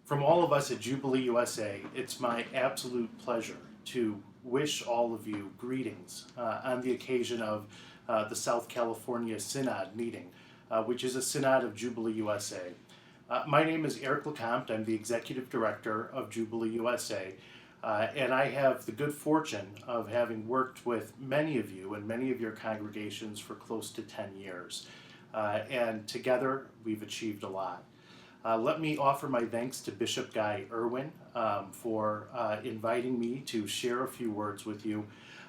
From all of us at Jubilee USA, it's my absolute pleasure to wish all of you greetings on the occasion of the South California Synod meeting, which is a synod of Jubilee USA. My name is Eric LeCompte. I'm the Executive Director of Jubilee USA, and I have the good fortune of having worked with many of you and many of your congregations for close to 10 years. And together, we've achieved a lot. Let me offer my thanks to Bishop Guy Irwin for inviting me to share a few words with you,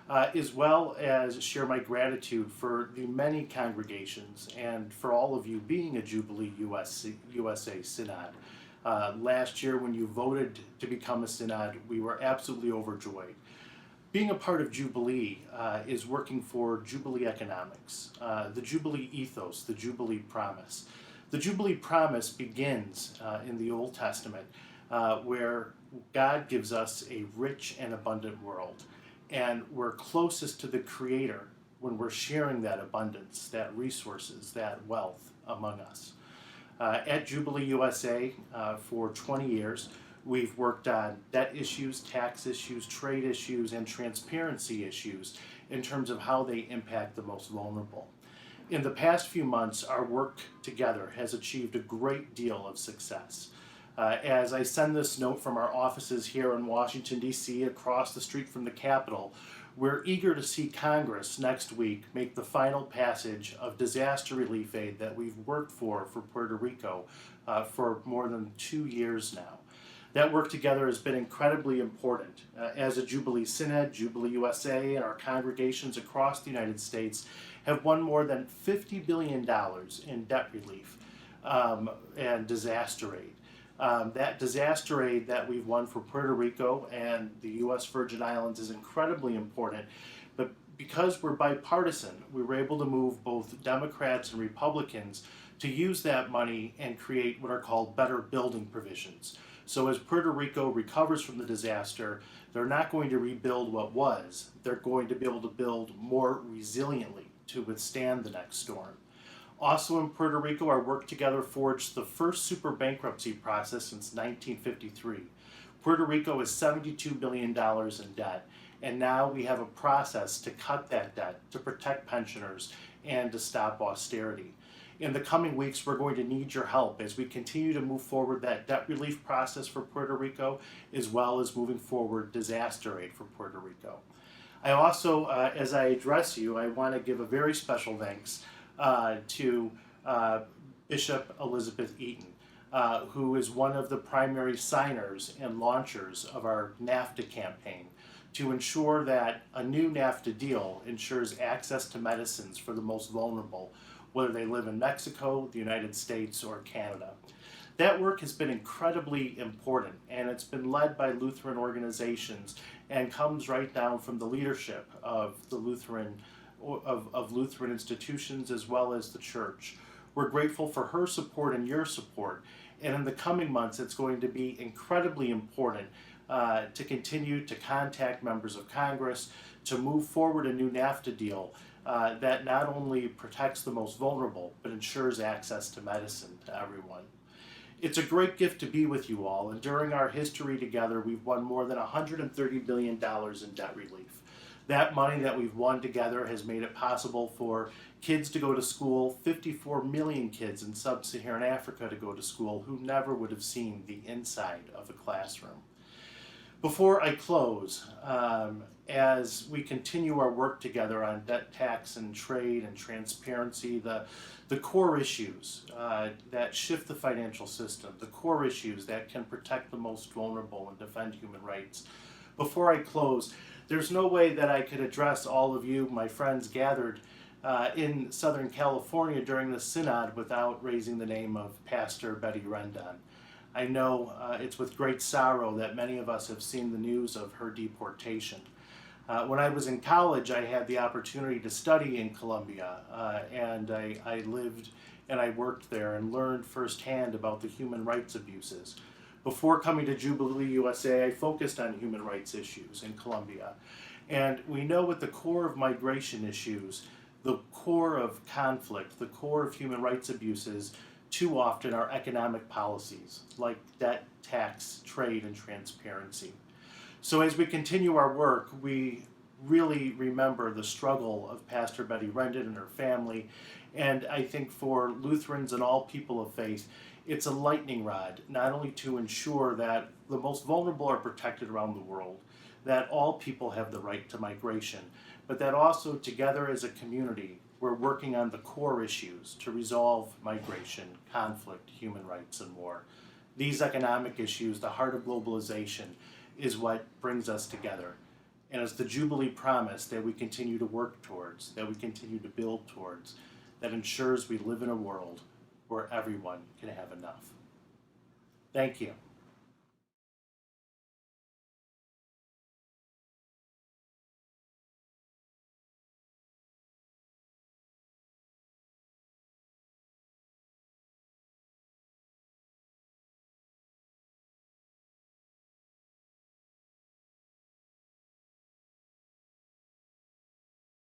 as well as share my gratitude for the many congregations and for all of you being a Jubilee USA Synod. Last year, when you voted to become a synod, we were absolutely overjoyed. Being a part of Jubilee is working for Jubilee economics, the Jubilee ethos, the Jubilee promise. The Jubilee promise begins in the Old Testament, where God gives us a rich and abundant world. And we're closest to the Creator when we're sharing that abundance, that resources, that wealth among us. At Jubilee USA, for 20 years, we've worked on debt issues, tax issues, trade issues, and transparency issues in terms of how they impact the most vulnerable. In the past few months, our work together has achieved a great deal of success. As I send this note from our offices here in Washington, D.C., across the street from the Capitol, we're eager to see Congress next week make the final passage of disaster relief aid that we've worked for Puerto Rico for more than 2 years now. That work together has been incredibly important. As a Jubilee Synod, Jubilee USA, and our congregations across the United States have won more than $50 billion in debt relief and disaster aid. That disaster aid that we've won for Puerto Rico and the U.S. Virgin Islands is incredibly important, but because we're bipartisan, we were able to move both Democrats and Republicans to use that money and create what are called better building provisions. So as Puerto Rico recovers from the disaster, they're not going to rebuild what was. They're going to be able to build more resiliently to withstand the next storm. Also in Puerto Rico, our work together forged the first super bankruptcy process since 1953. Puerto Rico is $72 billion in debt, and now we have a process to cut that debt, to protect pensioners, and to stop austerity. In the coming weeks, we're going to need your help as we continue to move forward that debt relief process for Puerto Rico, as well as moving forward disaster aid for Puerto Rico. I also, as I address you, I want to give a very special thanks to Bishop Elizabeth Eaton, who is one of the primary signers and launchers of our NAFTA campaign to ensure that a new NAFTA deal ensures access to medicines for the most vulnerable, whether they live in Mexico, the United States, or Canada. That work has been incredibly important, and it's been led by Lutheran organizations and comes right down from the leadership of the Lutheran institutions as well as the church. We're grateful for her support and your support, and in the coming months it's going to be incredibly important to continue to contact members of Congress to move forward a new NAFTA deal that not only protects the most vulnerable, but ensures access to medicine to everyone. It's a great gift to be with you all, and during our history together, we've won more than $130 billion in debt relief. That money that we've won together has made it possible for kids to go to school, 54 million kids in sub-Saharan Africa to go to school who never would have seen the inside of a classroom. Before I close, as we continue our work together on debt, tax, and trade and transparency, the core issues that shift the financial system, the core issues that can protect the most vulnerable and defend human rights. Before I close, there's no way that I could address all of you, my friends gathered in Southern California during the synod without raising the name of Pastor Betty Rendon. I know it's with great sorrow that many of us have seen the news of her deportation. When I was in college, I had the opportunity to study in Colombia, and I lived and I worked there and learned firsthand about the human rights abuses. Before coming to Jubilee USA, I focused on human rights issues in Colombia. And we know at the core of migration issues, the core of conflict, the core of human rights abuses, too often are economic policies like debt, tax, trade, and transparency. So as we continue our work, we really remember the struggle of Pastor Betty Rendon and her family. And I think for Lutherans and all people of faith, it's a lightning rod, not only to ensure that the most vulnerable are protected around the world, that all people have the right to migration, but that also together as a community, we're working on the core issues to resolve migration, conflict, human rights, and more. These economic issues, the heart of globalization, is what brings us together. And it's the Jubilee promise that we continue to work towards, that we continue to build towards, that ensures we live in a world where everyone can have enough. Thank you.